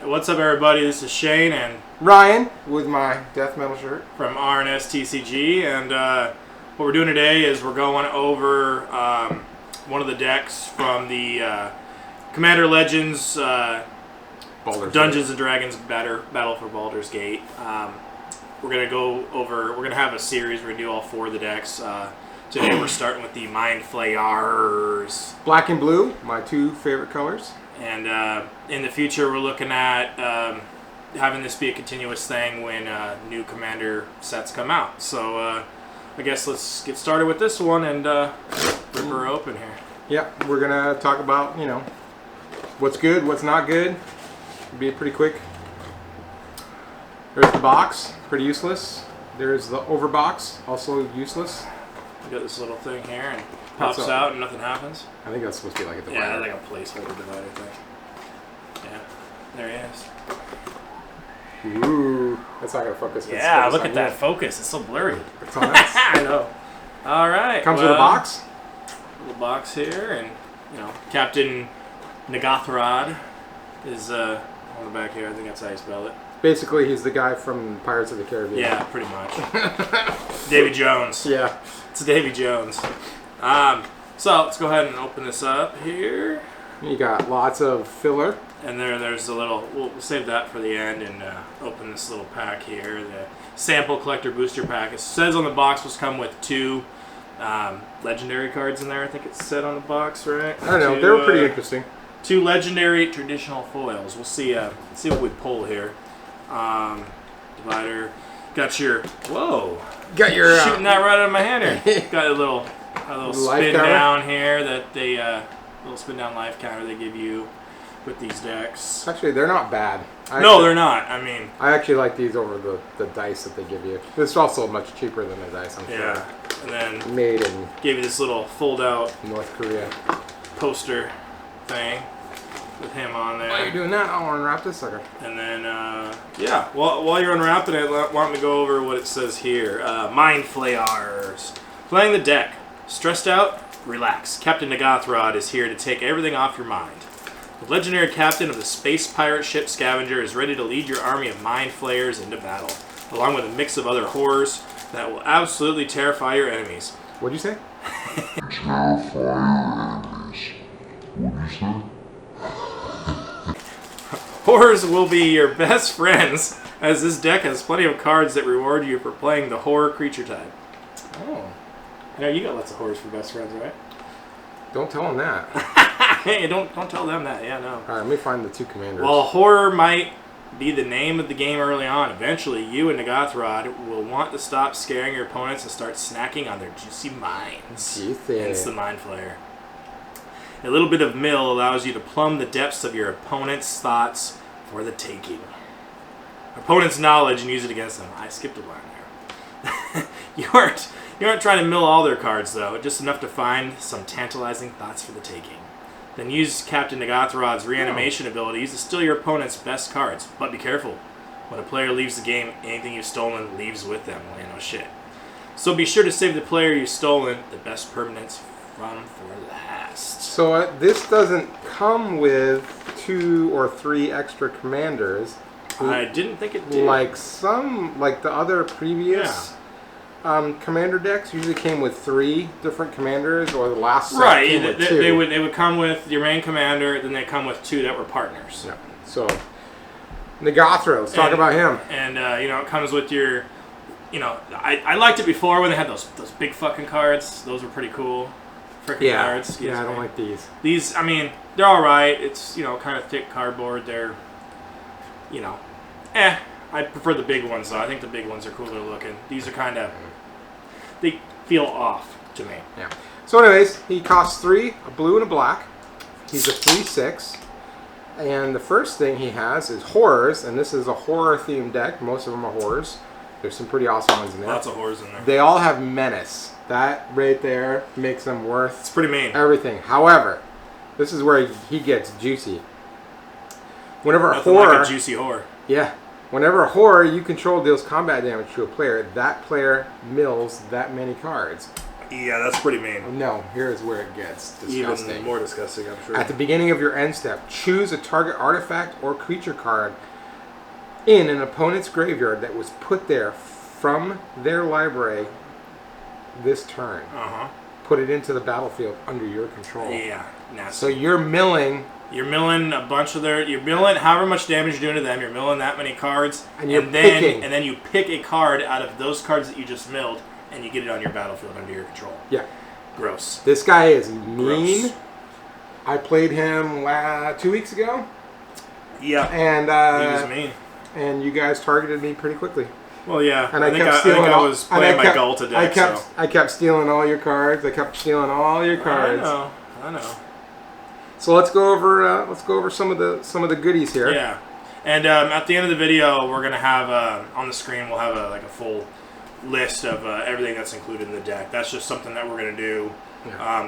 What's up, everybody? This is Shane and Ryan with my death metal shirt from R&S TCG, and what we're doing today is we're going over one of the decks from the Commander Legends Dungeons and Dragons Battle for Baldur's Gate. We're gonna have a series. We're gonna do all four of the decks. Today we're starting with the Mind Flayarrrs. Black and blue, my two favorite colors. And in the future, we're looking at having this be a continuous thing when new Commander sets come out. So I guess let's get started with this one and rip her open here. Yep, we're going to talk about, what's good, what's not good. It'll be pretty quick. There's the box, pretty useless. There's the overbox, also useless. You got this little thing here and pops out and nothing happens. I think that's supposed to be like a divider. Yeah, like a placeholder divider thing. Yeah, there he is. Ooh, that's not going to focus. Yeah, look at that focus. It's so blurry. It's on us. I know. All right. Comes with a box. Little box here, and Captain Negathrod is on the back here. I think that's how you spell it. Basically, he's the guy from Pirates of the Caribbean. Yeah, pretty much. Davy Jones. Yeah. It's Davy Jones. So let's go ahead and open this up here. You got lots of filler. And there's a little, we'll save that for the end and open this little pack here. The Sample Collector Booster Pack. It says on the box will come with two legendary cards in there. I think it said on the box, right? I don't know. They were pretty interesting. Two legendary traditional foils. We'll see what we pull here. Divider. Got your, whoa. Got your shooting that right out of my hand here. Got a little spin down here that they little spin down life counter they give you with these decks. Actually, they're not bad. No, they're not. I mean, I actually like these over the dice that they give you. It's also much cheaper than the dice, I'm sure. Yeah, and then made in gave you this little fold out North Korea poster thing with him on there. While you're doing that, I'll unwrap this sucker. And then, yeah, while you're unwrapping it, I want to go over what it says here. Mind Flayarrrs. Playing the deck. Stressed out? Relax. Captain Negathrod is here to take everything off your mind. The legendary captain of the space pirate ship Scavenger is ready to lead your army of Mind Flayarrrs into battle, along with a mix of other horrors that will absolutely terrify your enemies. What'd you say? Terrify your enemies. What'd you say? Horrors will be your best friends, as this deck has plenty of cards that reward you for playing the horror creature type. Oh. You got lots of horrors for best friends, right? Don't tell them that. Hey, don't tell them that. Yeah, no. Alright, let me find the two commanders. While horror might be the name of the game early on, eventually you and Negathrod will want to stop scaring your opponents and start snacking on their juicy minds. Hence the Mind Flayer. A little bit of mill allows you to plumb the depths of your opponent's thoughts for the taking. Opponent's knowledge and use it against them. I skipped a line there. You aren't trying to mill all their cards, though. Just enough to find some tantalizing thoughts for the taking. Then use Captain Negathrod's reanimation abilities to steal your opponent's best cards. But be careful. When a player leaves the game, anything you've stolen leaves with them. Well, no shit. So be sure to save the player you've stolen the best permanents from for last. So this doesn't come with 2 or 3 extra commanders. I didn't think it did. Like the other previous commander decks usually came with 3 different commanders, or the last set came with 2. They would come with your main commander, then they come with 2 that were partners. Yeah. So Negathrod, let's talk about him. And it comes with your, I liked it before when they had those big fucking cards. Those were pretty cool. Frickin' cards. Yeah, I don't like these. These, I mean, they're all right. It's kind of thick cardboard. They're, I prefer the big ones though. I think the big ones are cooler looking. These are kind of, they feel off to me. Yeah. So anyways, he costs 3, a blue and a black. He's a 3/6. And the first thing he has is horrors, and this is a horror themed deck. Most of them are horrors. There's some pretty awesome ones in there. Lots of horrors in there. They all have menace. That right there makes them worth it's pretty mean. Everything. However, this is where he gets juicy. Whenever Nothing like a juicy horror. Yeah. Whenever a horror you control deals combat damage to a player, that player mills that many cards. Yeah, that's pretty mean. No, here's where it gets disgusting. Even more disgusting, I'm sure. At the beginning of your end step, choose a target artifact or creature card in an opponent's graveyard that was put there from their library this turn. Put it into the battlefield under your control. Yeah, nasty. So you're milling. You're milling a bunch of their. You're milling however much damage you're doing to them. You're milling that many cards, and you're picking. And then you pick a card out of those cards that you just milled, and you get it on your battlefield under your control. Yeah. Gross. This guy is mean. Gross. I played him 2 weeks ago. Yeah. And he was mean. And you guys targeted me pretty quickly. Well, yeah. And I think I was playing my Galta deck. I kept stealing all your cards. I know. So let's go over some of the goodies here. Yeah, and at the end of the video, we're gonna have on the screen we'll have a full list of everything that's included in the deck. That's just something that we're gonna do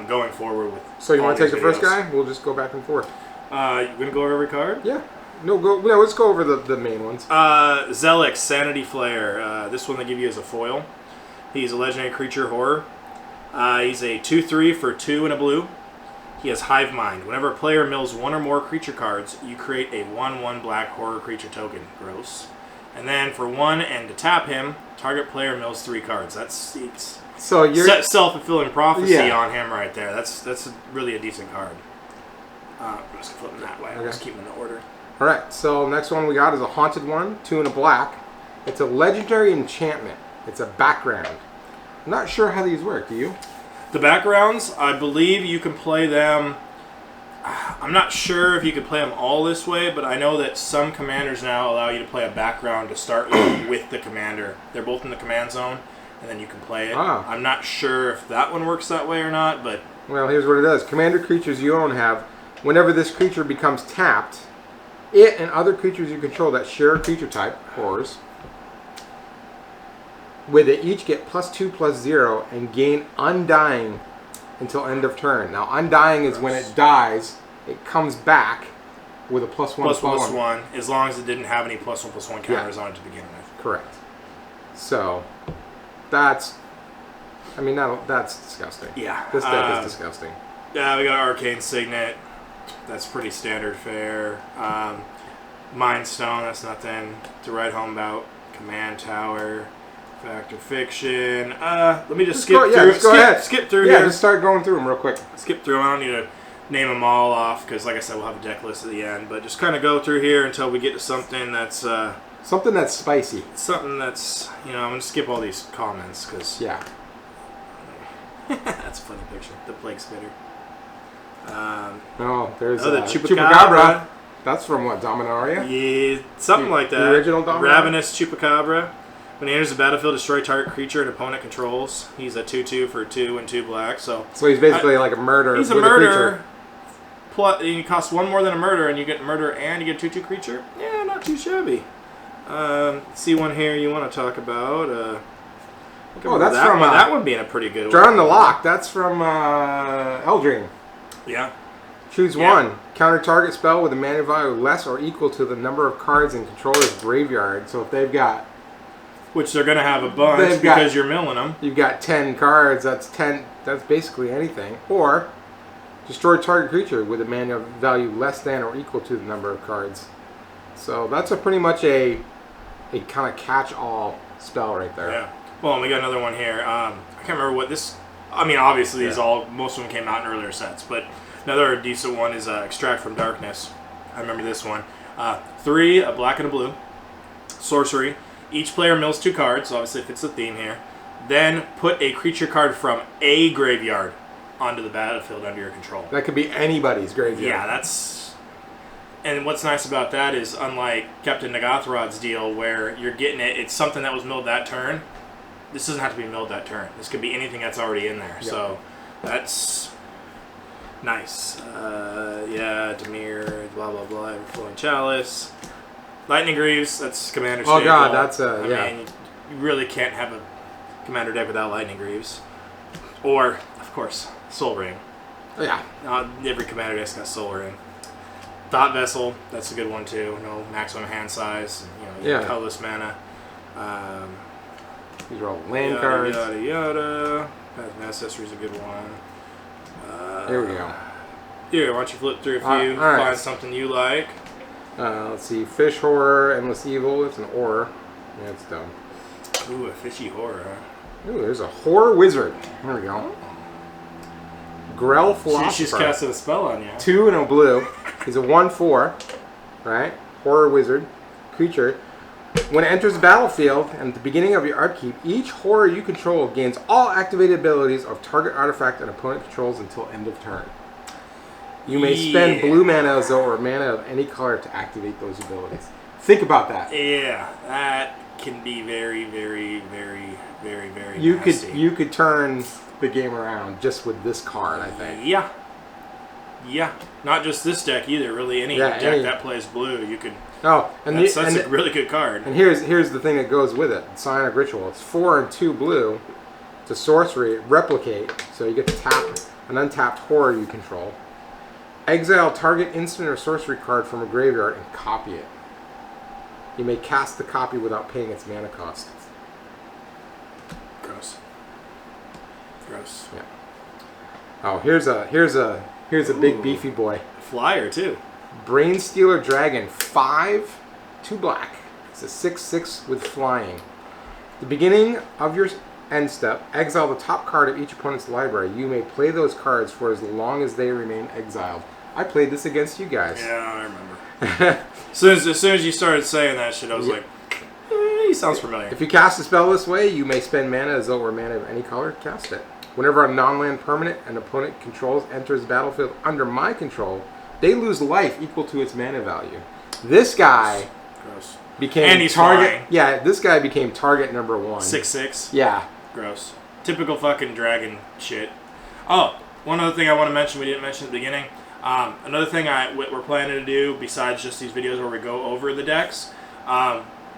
going forward with. So you want to take the first guy? We'll just go back and forth. You gonna go over every card? Yeah. No, let's go over the main ones. Zelix, Sanity Flayarrrs. This one they give you as a foil. He's a legendary creature horror. He's a 2/3 for 2 and a blue. He has Hive Mind. Whenever a player mills one or more creature cards, you create a 1/1 black horror creature token. Gross. And then for 1 and to tap him, target player mills 3 cards. That's so you're self-fulfilling prophecy on him right there. That's really a decent card. I'm just gonna flip him that way. I'll just keep them in order. All right. So next one we got is a haunted one, 2 and a black. It's a legendary enchantment. It's a background. I'm not sure how these work. Do you? The backgrounds, I believe you can play them. I'm not sure if you can play them all this way, but I know that some commanders now allow you to play a background to start with the commander. They're both in the command zone, and then you can play it. I'm not sure if that one works that way or not, but... Well, here's what it does. Commander creatures you own have, whenever this creature becomes tapped, it and other creatures you control that share a creature type, horrors, where they each get +2/+0 and gain Undying until end of turn. Now, Undying is when it dies, it comes back with a +1/+1. As long as it didn't have any +1/+1 counters on it to begin with. Correct. So, that's disgusting. Yeah. This deck is disgusting. Yeah, we got Arcane Signet. That's pretty standard fare. Mind Stone, that's nothing to write home about. Command Tower. Fact or Fiction. Let me just skip through. Go ahead. Skip through here. Yeah, just start going through them real quick. Skip through. I don't need to name them all off because, like I said, we'll have a deck list at the end. But just kind of go through here until we get to something that's something that's spicy. Something that's I'm gonna skip all these comments because that's a funny picture. The Plague Spitter. There's the Chupacabra. That's from what, Dominaria? Yeah, something like that. The original Dominaria. Ravenous Chupacabra. When he enters the battlefield, destroy target creature an opponent controls. He's a 2/2 for 2 and 2 black. So he's basically like a murderer. He's a murderer. He costs 1 more than a murder, and you get murder and you get 2/2 creature. Yeah, not too shabby. See one here you want to talk about. That's from that one being a pretty good one. Drawing the Lock. That's from Eldring. Yeah. Choose one. Counter target spell with a mana value less or equal to the number of cards in controller's graveyard. So if they've got... Which they're going to have a bunch because you're milling them. You've got 10 cards. That's 10. That's basically anything. Or destroy target creature with a mana value less than or equal to the number of cards. So that's pretty much a kind of catch-all spell right there. Yeah. Well, and we got another one here. I can't remember what this... I mean, obviously, most of them came out in earlier sets, but another decent one is Extract from Darkness. I remember this one. 3, a black and a blue. Sorcery. Each player mills 2 cards, so obviously it fits the theme here. Then put a creature card from a graveyard onto the battlefield under your control. That could be anybody's graveyard. Yeah, that's... And what's nice about that is, unlike Captain Nagathrod's deal, where you're getting it's something that was milled that turn, this doesn't have to be milled that turn. This could be anything that's already in there. Yep. So that's nice. Demir, blah, blah, blah, Everflowing Chalice. Lightning Greaves, that's Commander staple. Oh, God, that's I mean, you really can't have a Commander deck without Lightning Greaves. Or, of course, Soul Ring. Yeah. Every Commander deck's got Soul Ring. Thought Vessel, that's a good one too. No maximum hand size. Colorless mana. These are all land cards. Yada yada. Path of Ancestry is a good one. Here we go. Here, why don't you flip through a few, all right. find something you like. Let's see. Fish Horror, Endless Evil. It's an ore. Yeah, it's dumb. Ooh, a fishy horror, huh? Ooh, there's a Horror Wizard. Here we go. Grell Philosopher. She's casted a spell on you. 2 and a blue. He's a 1/4. Right? Horror Wizard. Creature. When it enters the battlefield and at the beginning of your upkeep, each horror you control gains all activated abilities of target artifact an opponent controls until end of turn. You may spend blue mana or mana of any color to activate those abilities. Think about that. Yeah, that can be very, very, very, very, very You nasty. you could turn the game around just with this card, I think. Yeah. Yeah. Not just this deck either, really. Any deck that plays blue, you could... Oh, and that's a really good card. And here's the thing that goes with it. Cyanide Ritual. It's 4 and 2 blue. It's a sorcery. Replicate. So you get to tap an untapped horror you control. Exile target instant or sorcery card from a graveyard and copy it. You may cast the copy without paying its mana cost. Gross. Gross. Yeah. Oh, here's a big beefy boy. Flyer too. Brainstealer Dragon, 5, 2 black. It's a 6/6 with flying. At the beginning of your end step, exile the top card of each opponent's library. You may play those cards for as long as they remain exiled. I played this against you guys. Yeah, I remember. as soon as you started saying that shit, I was like, he sounds familiar. If you cast a spell this way, you may spend mana as though it were mana of any color. Cast it. Whenever a non-land permanent an opponent controls enters the battlefield under my control, they lose life equal to its mana value. This guy Gross. became and he's target. flying. Yeah, this guy became target number 1. 6/6. Yeah. Gross. Typical fucking dragon shit. Oh, one other thing I want to mention we didn't mention at the beginning. Another thing we're planning to do besides just these videos where we go over the decks,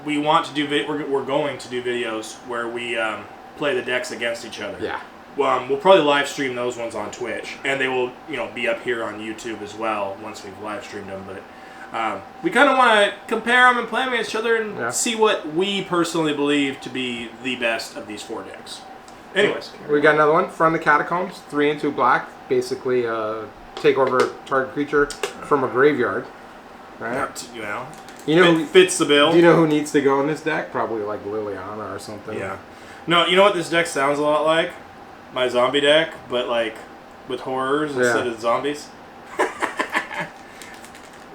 we want to do we're going to do videos where we play the decks against each other. Yeah. We'll probably live stream those ones on Twitch, and they will, be up here on YouTube as well once we've live streamed them. But we kind of want to compare them and play them against each other and see what we personally believe to be the best of these 4 decks. Anyways, we got another one. Front of the Catacombs, 3 and 2 black. Basically, take over target creature from a graveyard. Right. It fits the bill. Do you know who needs to go in this deck? Probably like Liliana or something. Yeah. No, you know what this deck sounds a lot like? My zombie deck, but like with horrors instead of zombies.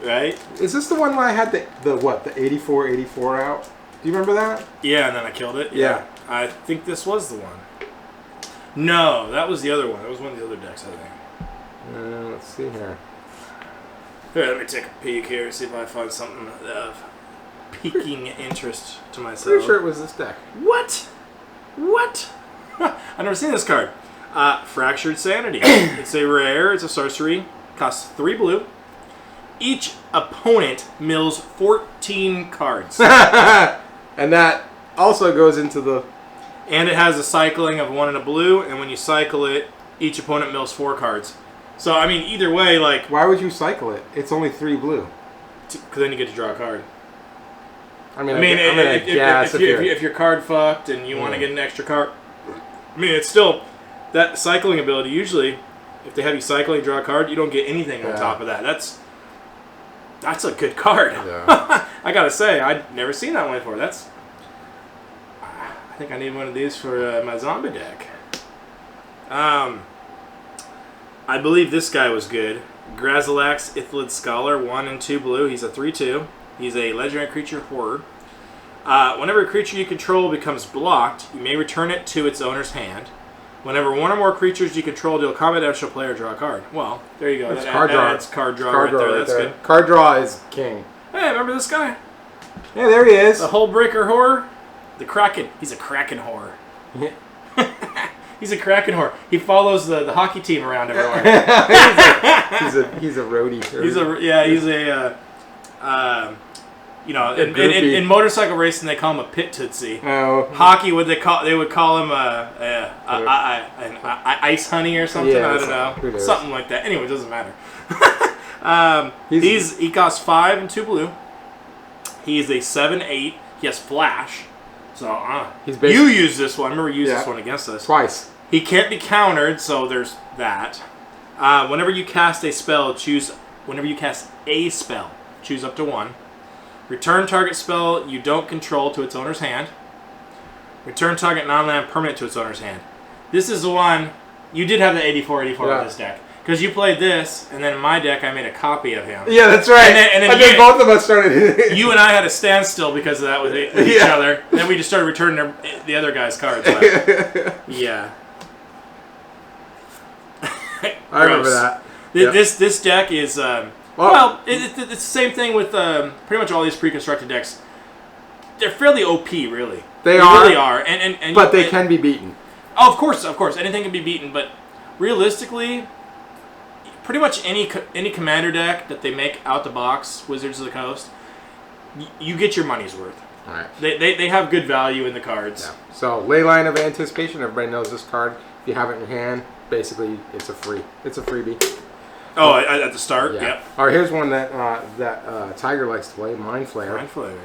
Right? Is this the one where I had the 84/84 out? Do you remember that? Yeah, and then I killed it. Yeah. I think this was the one. No, that was the other one. That was one of the other decks, I think. Let's see here. Here, let me take a peek here, see if I find something of piquing interest to myself. Pretty sure it was this deck. What? I've never seen this card. Fractured Sanity. It's a rare. It's a sorcery. Costs 3 blue. Each opponent mills 14 cards. And that also goes into the... And it has a cycling of 1 and a blue, and when you cycle it, each opponent mills 4 cards. So, I mean, either way, like... Why would you cycle it? It's only 3 blue. Because then you get to draw a card. If you're card fucked and you want to get an extra card... I mean, it's still... That cycling ability, usually, if they have you cycling, draw a card, you don't get anything on top of that. That's a good card. Yeah. I gotta say, I'd never seen that one before. I think I need one of these for my zombie deck. I believe this guy was good. Grazilax Ithlid Scholar, 1 and 2 blue. He's a 3/2. He's a legendary creature horror. Whenever a creature you control becomes blocked, you may return it to its owner's hand. Whenever one or more creatures you control deal combat damage to a player, draw a card. Well, there you go. That's card draw. That's card draw right there. That's good. Card draw is king. Hey, remember this guy? Yeah, there he is. The Hull Breaker horror? The Kraken. He's a Kraken horror. He's a Kraken horror. He follows the hockey team around everywhere. he's a roadie. In motorcycle racing they call him a pit tootsie. Oh. Hockey, they would call him an ice honey or something. Yeah, I don't know, something like that. Anyway, it doesn't matter. He costs 5 and 2 blue. He is a 7/8. He has flash, So, He's you use this one. I remember you used this one against us. Twice. He can't be countered, so there's that. Whenever you cast a spell, choose up to one. Return target spell you don't control to its owner's hand. Return target non-land permanent to its owner's hand. This is the one, you did have the 84/84 with this deck. Because you played this, and then in my deck I made a copy of him. Yeah, that's right. And then both of us started. You and I had a standstill because of that with each other. And then we just started returning the other guy's cards. Yeah. I remember that. This deck is... it's the same thing with pretty much all these pre-constructed decks. They're fairly OP, really. They really are. But they can be beaten. Oh, of course. Anything can be beaten, but realistically... Pretty much any commander deck that they make out the box, Wizards of the Coast, you get your money's worth. All right. They have good value in the cards. Yeah. So Leyline of Anticipation. Everybody knows this card. If you have it in your hand, basically it's a freebie. Oh, at the start. Yeah. Yep. All right. Here's one that Tiger likes to play. Mind Flayer. Mind Flayer.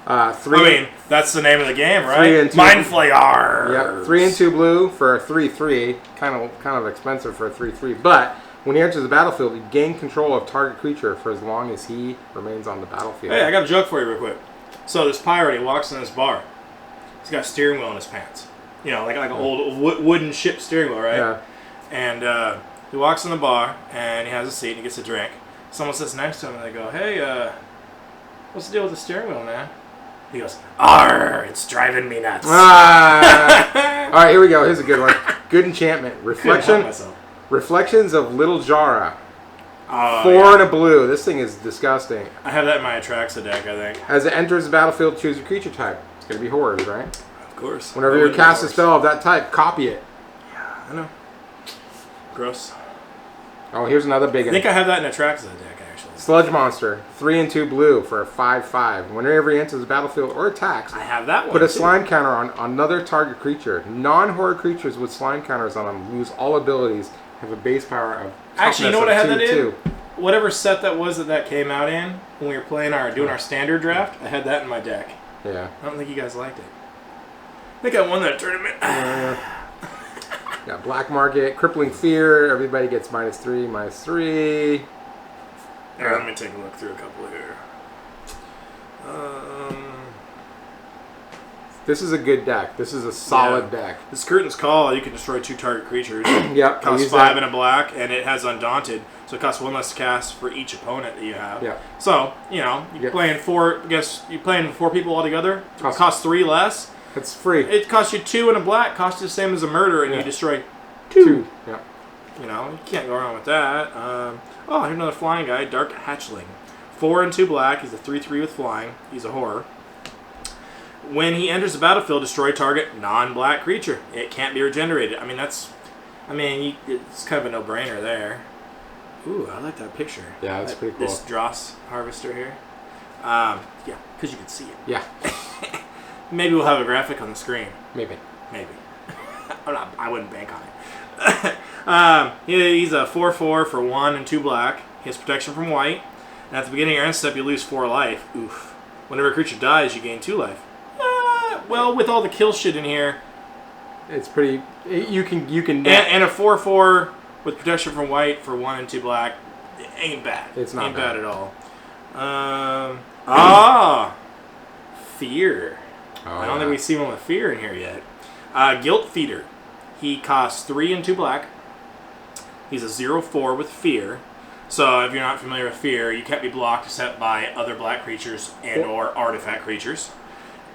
Yeah. 3. I mean, that's the name of the game, right? Mind Flayarrrs. Yep. 3 and 2 blue for a 3/3. Kind of expensive for a 3/3, but. When he enters the battlefield, you gain control of target creature for as long as he remains on the battlefield. Hey, I got a joke for you real quick. So this pirate, he walks in this bar. He's got a steering wheel in his pants. You know, like an old wooden ship steering wheel, right? Yeah. And he walks in the bar, and he has a seat, and he gets a drink. Someone sits next to him, and they go, hey, what's the deal with the steering wheel, man? He goes, "Arr, it's driving me nuts." All right, here we go. Here's a good one. Good enchantment. Reflections of Little Jara. 4 and a blue. This thing is disgusting. I have that in my Atraxa deck, I think. As it enters the battlefield, choose a creature type. It's going to be horrors, right? Of course. Whenever you cast a spell of that type, copy it. Yeah, I know. Gross. Oh, here's another big one. I think I have that in Atraxa deck, actually. Sludge Monster. 3 and 2 blue for a 5/5. Whenever he enters the battlefield or attacks, I have that one. Put a slime counter on another target creature. Non-horror creatures with slime counters on them lose all abilities. Have a base power of actually, you know what I had that in? Whatever set that was that came out in when we were playing doing our standard draft, I had that in my deck. Yeah. I don't think you guys liked it. I think I won that tournament. Got Black Market, Crippling Fear. Everybody gets -3, -3. All right, let me take a look through a couple here. This is a good deck. This is a solid deck. This Curtain's Call, you can destroy 2 target creatures. Yep. Costs 5 and a black, and it has Undaunted, so it costs 1 less to cast for each opponent that you have. Yeah. So, you know, you're playing 4. You're playing 4 people all together. It costs 3 less. It's free. It costs you 2 and a black. Costs you the same as a murder, and you destroy 2. Yeah. You know, you can't go wrong with that. Here's another flying guy, Dark Hatchling. 4 and 2 black. He's a 3/3 with flying. He's a horror. When he enters the battlefield, destroy target non-black creature. It can't be regenerated. I mean, it's kind of a no-brainer there. Ooh, I like that picture. Yeah, that's pretty cool. This Dross Harvester here. Yeah, because you can see it. Yeah. Maybe we'll have a graphic on the screen. Maybe. I wouldn't bank on it. He's a 4/4 for 1 and 2 black. He has protection from white. And at the beginning of your end step, you lose 4 life. Oof. Whenever a creature dies, you gain 2 life. Well, with all the kill shit in here, it's pretty. You can. And a 4/4 with protection from white for 1 and 2 black, ain't bad. It's not bad at all. Fear. I don't think we've seen one with fear in here yet. Guilt Feeder. He costs 3 and 2 black. He's a 0/4 with fear. So if you're not familiar with fear, you can't be blocked except by other black creatures and or artifact creatures.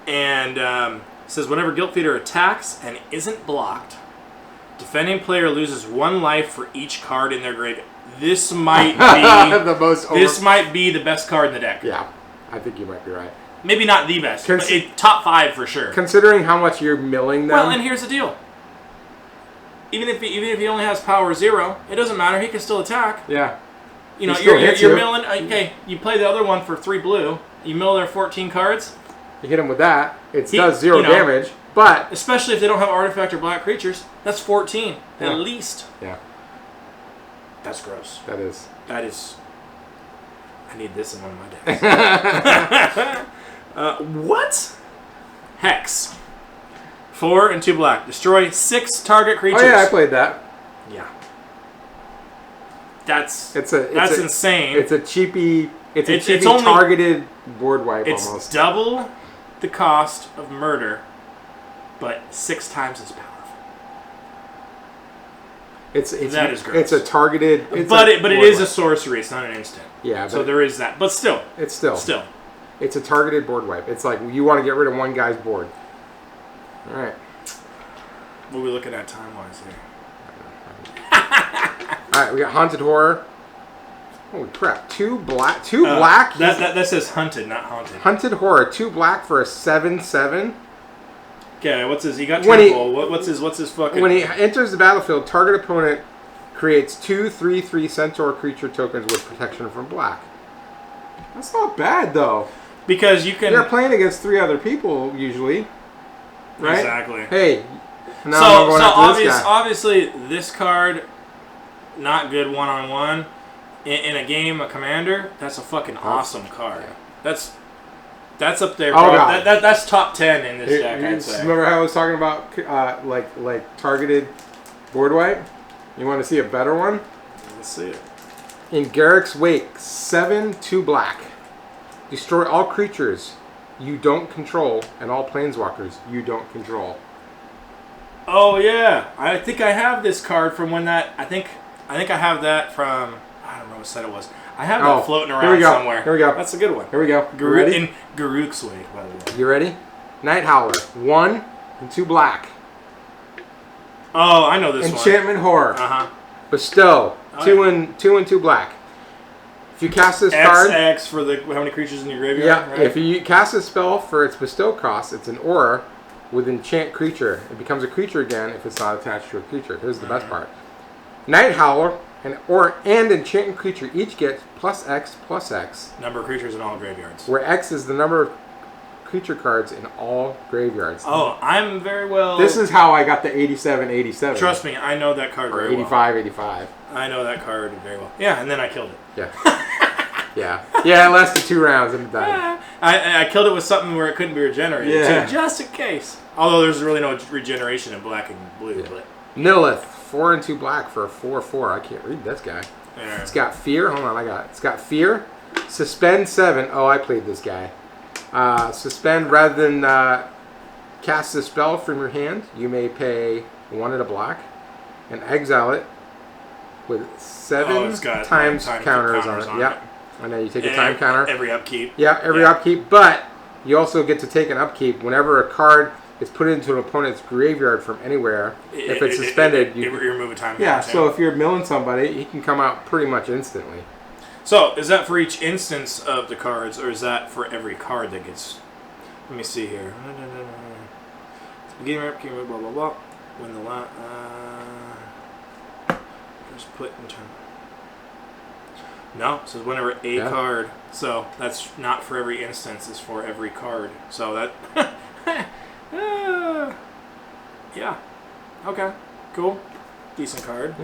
And it says whenever Guilt Feeder attacks and isn't blocked, defending player loses 1 life for each card in their grave. This might be This might be the best card in the deck. Yeah, I think you might be right. Maybe not the best, but top 5 for sure. Considering how much you're milling them. Well, and here's the deal. Even if he only has power 0, it doesn't matter. He can still attack. Yeah. You know, you're milling. Okay, you play the other one for 3 blue. You mill their 14 cards. You hit him with that. It does 0 damage, but especially if they don't have artifact or black creatures, that's 14 at least. Yeah. That's gross. That is. I need this in one of my decks. What? Hex. 4 and 2 black. Destroy 6 target creatures. Oh yeah, I played that. Yeah. That's it's insane. It's a cheapy. It's only targeted board wipe it's almost. It's double the cost of murder, but 6 times as powerful. That is gross. It's a targeted. But it is a sorcery. It's not an instant. Yeah. So there is that. But still. It's still. It's a targeted board wipe. It's like you want to get rid of one guy's board. All right. What are we looking at time-wise here? All right, we got Haunted Horror. Holy crap! 2 black. That says hunted, not haunted. Hunted Horror. 2 black for a 7/7. Okay, what's his? He got trample. What's his fucking? When he enters the battlefield, target opponent creates 2 3/3 centaur creature tokens with protection from black. That's not bad though. Because you can. You're playing against 3 other people usually, right? Exactly. Hey. Now Obviously this card, not good one-on-one. In a game of Commander, that's a fucking awesome card. That's up there, bro. That's top 10 in this deck, I'd say. Remember how I was talking about like targeted board wipe? You want to see a better one? Let's see it. In Garrick's Wake, 7 2 black. Destroy all creatures you don't control and all planeswalkers you don't control. Oh yeah, I think I have this card from when that. I think I have that from. I don't know what set it was. I have that floating around somewhere. Here we go. That's a good one. Here we go. Ready? In Garruk's Wake, by the way. You ready? Night Howler, 1 and 2 black. Oh, I know this one. Enchantment Horror. Bestow, 2 and 2 black. If you cast this card, X for how many creatures in your graveyard? Yeah. Right? If you cast a spell for its bestow cost, it's an aura with enchant creature. It becomes a creature again if it's not attached to a creature. Here's the best part. Night Howler and enchanted creature each gets +X/+X. Number of creatures in all graveyards. Where X is the number of creature cards in all graveyards. Oh, I'm very well... This is how I got the 87/87. Trust me, I know that card or very 85/85. well. I know that card very well. Yeah, and then I killed it. Yeah. Yeah, it lasted 2 rounds and it died. I killed it with something where it couldn't be regenerated. Yeah. Too, just in case. Although there's really no regeneration in black and blue. Yeah. But Nilith, 4 and 2 black for a 4/4. I can't read this guy. Yeah. It's got fear. Hold on, I got it. It's got fear. Suspend 7. Oh, I played this guy. Suspend rather than cast a spell from your hand. You may pay 1 and a black and exile it with 7 times counters on it. Yep. And then you take a time counter. Every upkeep. Yeah, every upkeep. But you also get to take an upkeep whenever a card is put into an opponent's graveyard from anywhere. If it's suspended, you remove a time counter. Yeah, so if you're milling somebody, he can come out pretty much instantly. So, is that for each instance of the cards, or is that for every card that gets... Let me see here. Beginning upkeep, blah, blah, blah. When the just put in turn... No, it says whenever a card. So that's not for every instance, it's for every card. So that... yeah. Okay. Cool. Decent card.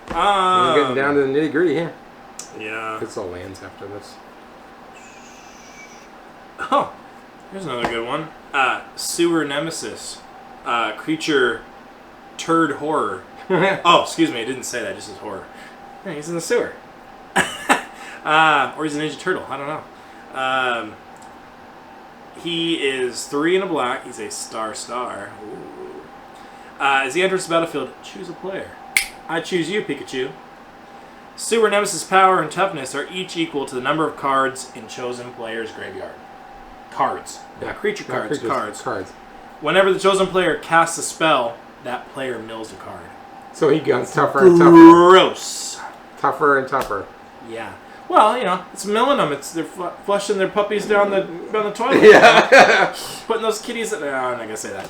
We're getting down to the nitty gritty here. Yeah. It's all lands after this. Oh. Here's another good one. Sewer Nemesis. Creature turd horror. Oh, excuse me, I didn't say that, just as horror. Yeah, he's in the sewer. Or he's a Ninja Turtle, I don't know. He is 3 and a black. He's a star. Ooh. As he enters the battlefield, choose a player. I choose you, Pikachu. Sewer Nemesis power and toughness are each equal to the number of cards in chosen player's graveyard. Cards. Not creature cards. Cards. Whenever the chosen player casts a spell, that player mills a card. So he gets tougher and tougher. Gross. Tougher and tougher. Yeah. Well, you know, it's milling them. They're flushing their puppies down the toilet. Yeah. Putting those kitties in... No, I'm not going to say that.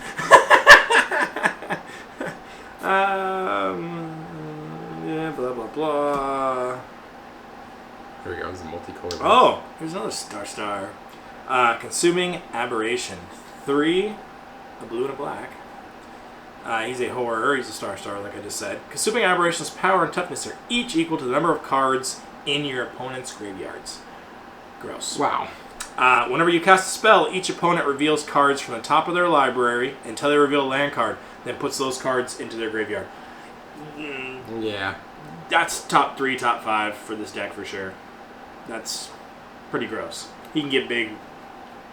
Yeah, blah, blah, blah. Here we go. It's a multicolored. Oh, here's another star. Consuming Aberration. 3, a blue and a black. He's a horror. He's a star, like I just said. Consuming Aberration's power and toughness are each equal to the number of cards in your opponent's graveyards. Gross. Wow. Whenever you cast a spell, each opponent reveals cards from the top of their library until they reveal a land card, then puts those cards into their graveyard. Yeah. That's top 3, top 5 for this deck for sure. That's pretty gross. He can get big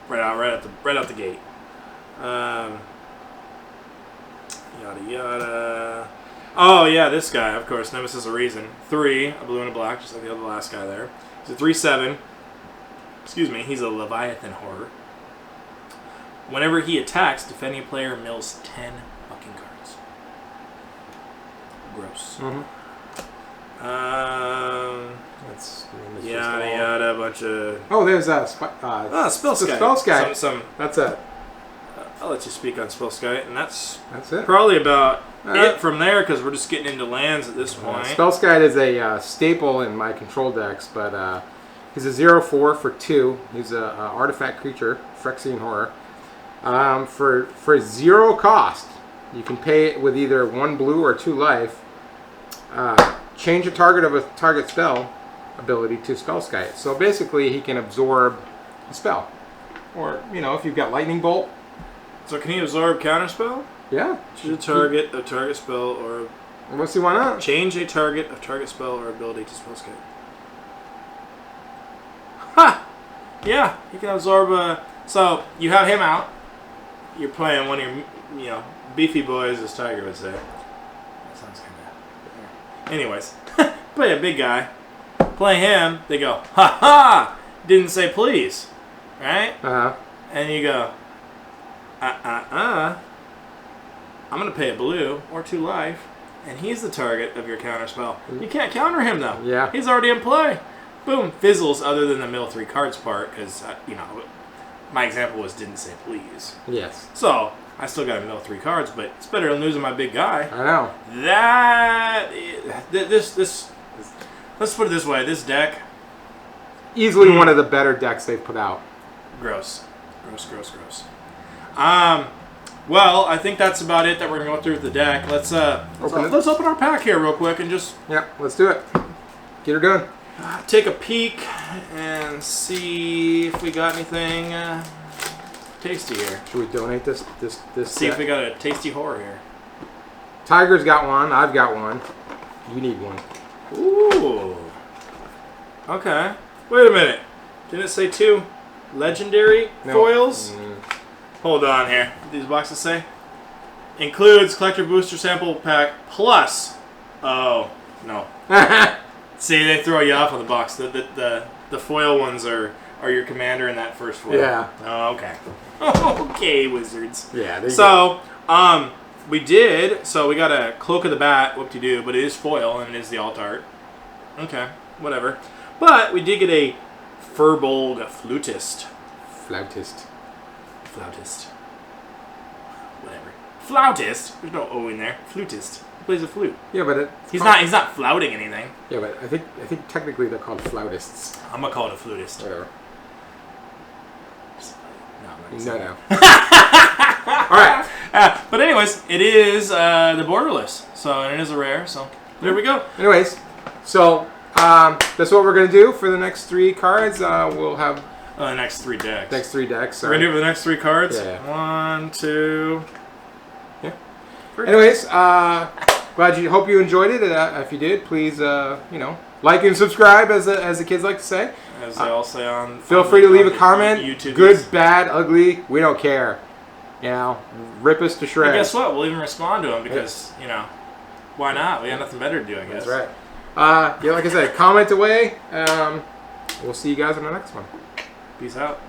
right out the gate. Yada yada. Oh yeah, this guy, of course, Nemesis a reason. 3, a blue and a black, just like the other last guy there. He's a 3/7. Excuse me, he's a Leviathan horror. Whenever he attacks, defending player mills 10 fucking cards. Gross. That's yada yada, a bunch of. Oh, there's a Spell Sky. Spell Sky. Some. That's it. I'll let you speak on Spell Sky, and that's it. probably about it from there, because we're just getting into lands at this point. Spell Sky is a staple in my control decks, but he's a 0/4 for 2. He's a artifact creature, Phyrexian Horror. For 0 cost, you can pay it with either 1 blue or 2 life. Change the target of a target spell ability to Spell Sky. So basically, he can absorb a spell, or if you've got Lightning Bolt. So can he absorb counterspell? Yeah. Choose a target of target spell or. Let's see, why not? Change a target of target spell or ability to Spell Sky. Ha! Yeah, he can absorb. So you have him out. You're playing one of your, beefy boys, as Tiger would say. That sounds kind of. Anyways, play a big guy. Play him. They go, ha ha! Didn't say please, right? And you go, I'm gonna pay a blue or 2 life, and he's the target of your counter spell. You can't counter him though. Yeah. He's already in play. Boom, fizzles. Other than the mill 3 cards part, because my example was didn't say please. Yes. So I still got to mill 3 cards, but it's better than losing my big guy. I know. This. Let's put it this way: this deck, easily one of the better decks they've put out. Gross. Well, I think that's about it that we're gonna go through with the deck. Let's open our pack here real quick and just let's do it. Get her done. Take a peek and see if we got anything tasty here. Should we donate this? See if we got a tasty horror here. Tiger's got one. I've got one. You need one. Ooh. Okay. Wait a minute. Didn't it say 2 legendary foils? Hold on here. What do these boxes say? Includes collector booster sample pack plus. Oh no. See, they throw you off on the box. The foil ones are your commander in that first foil. Yeah. Oh, okay. Okay, wizards. Yeah. So we did. So we got a Cloak of the Bat, whoop-de-doo, but it is foil and it is the alt art. Okay, whatever. But we did get a Furbolg Flautist. Whatever. Flautist. There's no O in there. Flutist. He plays a flute. Yeah, but he's not flouting anything. Yeah, but I think technically they're called flautists. I'm gonna call it a flutist. Whatever. No. All right. But anyways, it is the borderless. So and it is a rare. So there we go. Anyways, so that's what we're gonna do for the next 3 cards. We'll have the next 3 decks. Sorry. We're gonna do for the next 3 cards. Yeah. 1, 2. Yeah. 3. Anyways, hope you enjoyed it. If you did, please like and subscribe, as the kids like to say. As they all say on. Feel free to leave a comment. YouTube. Good, bad, ugly. We don't care. Rip us to shreds. And guess what? We'll even respond to them because why not? We got nothing better to do, I guess. That's right. Like I said, comment away. We'll see you guys in the next one. Peace out.